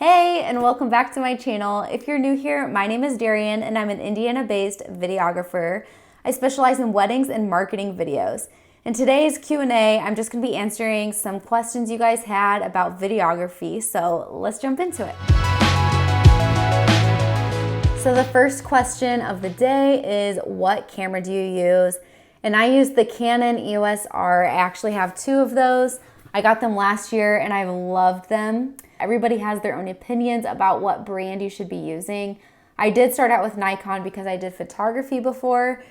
Hey, and welcome back to my channel. If you're new here, my name is Darian and I'm an Indiana-based videographer. I specialize in weddings and marketing videos. In today's Q&A, I'm just gonna be answering some questions you guys had about videography, so let's jump into it. So the first question of the day is, what camera do you use? And I use the Canon EOS R. I actually have two of those. I got them last year and I've loved them. Everybody has their own opinions about what brand you should be using. I did start out with Nikon because I did photography before,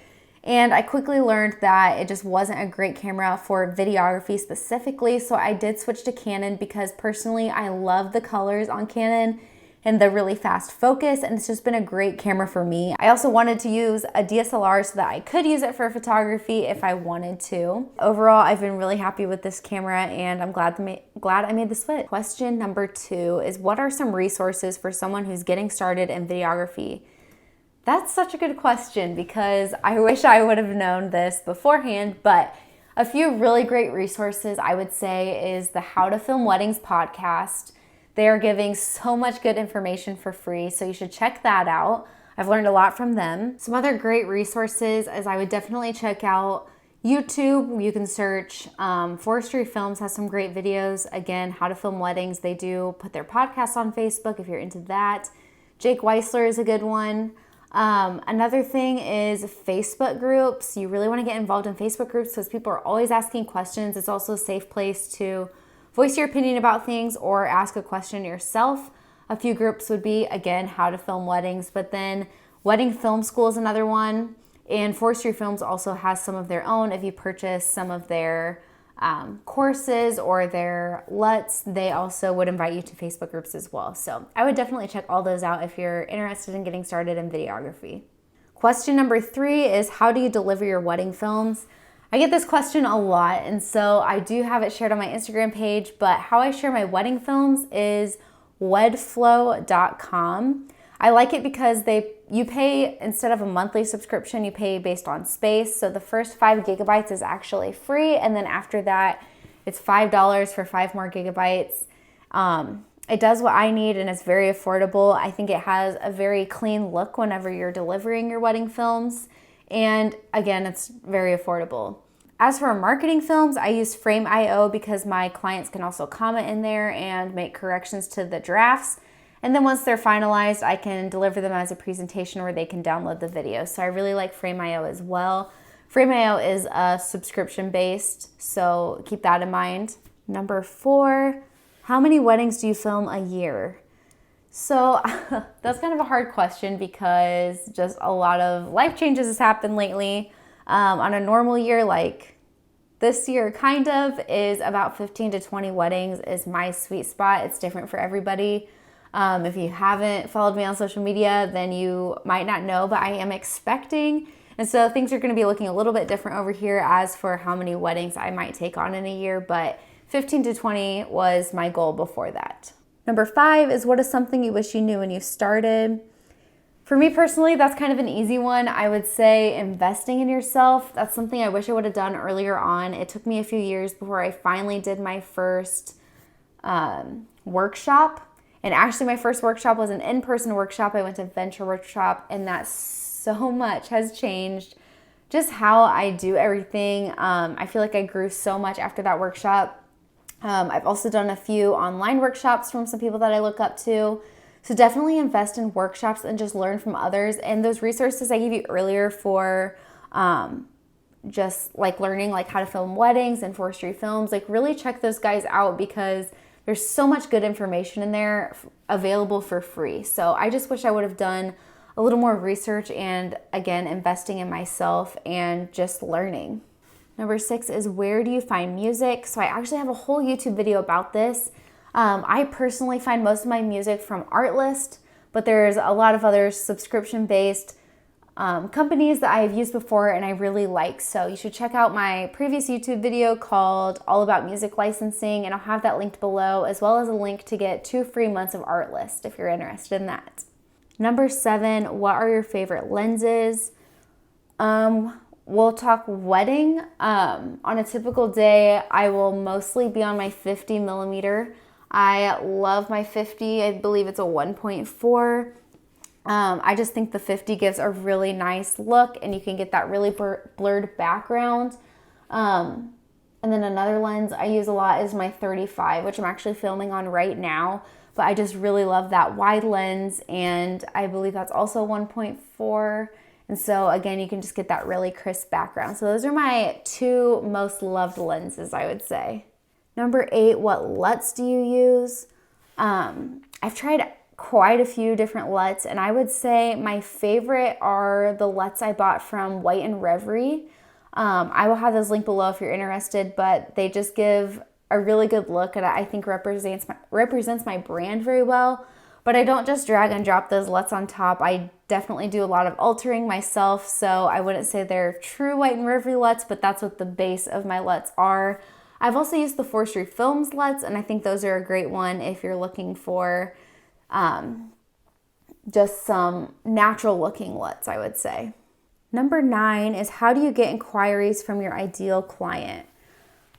and I quickly learned that it just wasn't a great camera for videography specifically, so I did switch to Canon because personally I love the colors on Canon and the really fast focus, and it's just been a great camera for me. I also wanted to use a DSLR so that I could use it for photography if I wanted to. Overall, I've been really happy with this camera and I'm glad I made the switch. Question number 2 is, what are some resources for someone who's getting started in videography? That's such a good question because I wish I would have known this beforehand, but a few really great resources I would say is the How to Film Weddings podcast. They are giving so much good information for free, so you should check that out. I've learned a lot from them. Some other great resources is I would definitely check out YouTube. You can search Forestry Films has some great videos. Again, How to Film Weddings. They do put their podcasts on Facebook if you're into that. Jake Weissler is a good one. Another thing is Facebook groups. You really want to get involved in Facebook groups because people are always asking questions. It's also a safe place to voice your opinion about things or ask a question yourself. A few groups would be, again, How to Film Weddings, but then Wedding Film School is another one. And Forestry Films also has some of their own. If you purchase some of their courses or their LUTs, they also would invite you to Facebook groups as well. So I would definitely check all those out if you're interested in getting started in videography. Question number 3 is, how do you deliver your wedding films? I get this question a lot, and so I do have it shared on my Instagram page, but how I share my wedding films is wedflow.com. I like it because you pay, instead of a monthly subscription, you pay based on space. So the first 5 gigabytes is actually free, and then after that, it's $5 for 5 more gigabytes. It does what I need, and it's very affordable. I think it has a very clean look whenever you're delivering your wedding films. And again, it's very affordable. As for marketing films, I use Frame.io because my clients can also comment in there and make corrections to the drafts. And then once they're finalized, I can deliver them as a presentation where they can download the video. So I really like Frame.io as well. Frame.io is subscription based, so keep that in mind. Number 4, how many weddings do you film a year? So that's kind of a hard question because just a lot of life changes has happened lately. On a normal year, like this year kind of, is about 15 to 20 weddings is my sweet spot. It's different for everybody. If you haven't followed me on social media, then you might not know, but I am expecting. And so things are going to be looking a little bit different over here as for how many weddings I might take on in a year, but 15 to 20 was my goal before that. Number 5 is, what is something you wish you knew when you started? For me personally, that's kind of an easy one. I would say investing in yourself. That's something I wish I would have done earlier on. It took me a few years before I finally did my first workshop. And actually my first workshop was an in-person workshop. I went to Venture Workshop, and that so much has changed. Just how I do everything. I feel like I grew so much after that workshop. I've also done a few online workshops from some people that I look up to. So definitely invest in workshops and just learn from others. And those resources I gave you earlier for just like learning like how to film weddings and Forestry Films, like really check those guys out because there's so much good information in there available for free. So I just wish I would have done a little more research and, again, investing in myself and just learning. Number 6 is, where do you find music? So I actually have a whole YouTube video about this. I personally find most of my music from Artlist, but there's a lot of other subscription-based companies that I have used before and I really like. So you should check out my previous YouTube video called All About Music Licensing, and I'll have that linked below, as well as a link to get 2 free months of Artlist if you're interested in that. Number 7, what are your favorite lenses? We'll talk wedding. On a typical day, I will mostly be on my 50 millimeter. I love my 50. I believe it's a 1.4. I just think the 50 gives a really nice look, and you can get that really blurred background. And then another lens I use a lot is my 35, which I'm actually filming on right now. But I just really love that wide lens, and I believe that's also 1.4. And so again, you can just get that really crisp background. So those are my two most loved lenses, I would say. Number 8, what LUTs do you use? I've tried quite a few different LUTs, and I would say my favorite are the LUTs I bought from White and Reverie. I will have those linked below if you're interested, but they just give a really good look, and I think represents my brand very well. But I don't just drag and drop those LUTs on top. I definitely do a lot of altering myself, so I wouldn't say they're true White and Reverie LUTs, but that's what the base of my LUTs are. I've also used the Forestry Films LUTs, and I think those are a great one if you're looking for just some natural looking LUTs, I would say. Number 9 is, how do you get inquiries from your ideal client?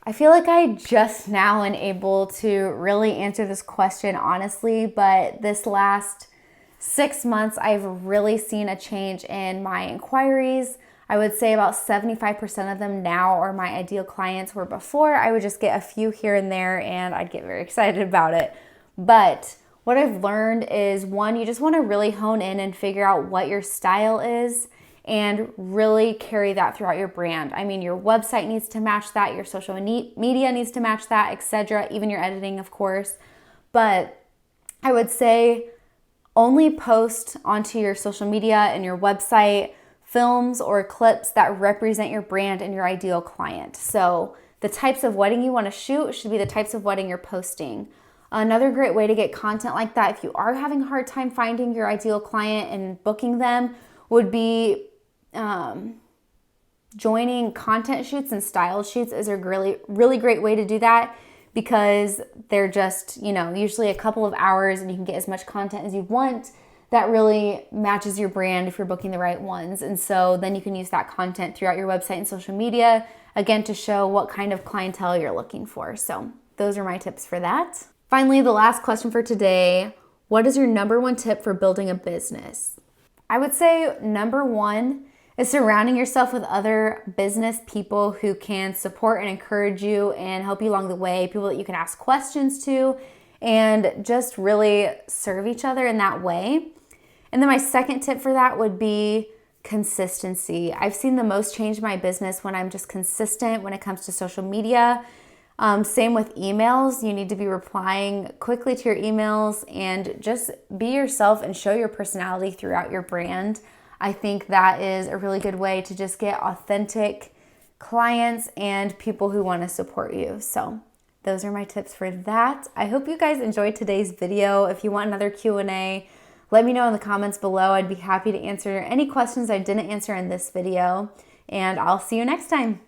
I feel like I just now am able to really answer this question honestly, but this last 6 months, I've really seen a change in my inquiries. I would say about 75% of them now are my ideal clients, where before I would just get a few here and there and I'd get very excited about it. But what I've learned is, one, you just want to really hone in and figure out what your style is and really carry that throughout your brand. I mean, your website needs to match that, your social media needs to match that, etc. Even your editing, of course. But I would say only post onto your social media and your website films or clips that represent your brand and your ideal client. So the types of wedding you want to shoot should be the types of wedding you're posting. Another great way to get content like that, if you are having a hard time finding your ideal client and booking them, would be joining content shoots and style shoots is a really great way to do that, because they're just, usually a couple of hours and you can get as much content as you want that really matches your brand if you're booking the right ones. And so then you can use that content throughout your website and social media, again, to show what kind of clientele you're looking for. So those are my tips for that. Finally, the last question for today, what is your number 1 tip for building a business? I would say number 1 is surrounding yourself with other business people who can support and encourage you and help you along the way, people that you can ask questions to, and just really serve each other in that way. And then my second tip for that would be consistency. I've seen the most change in my business when I'm just consistent when it comes to social media. Same with emails. You need to be replying quickly to your emails and just be yourself and show your personality throughout your brand. I think that is a really good way to just get authentic clients and people who want to support you. So those are my tips for that. I hope you guys enjoyed today's video. If you want another Q&A, let me know in the comments below. I'd be happy to answer any questions I didn't answer in this video, and I'll see you next time.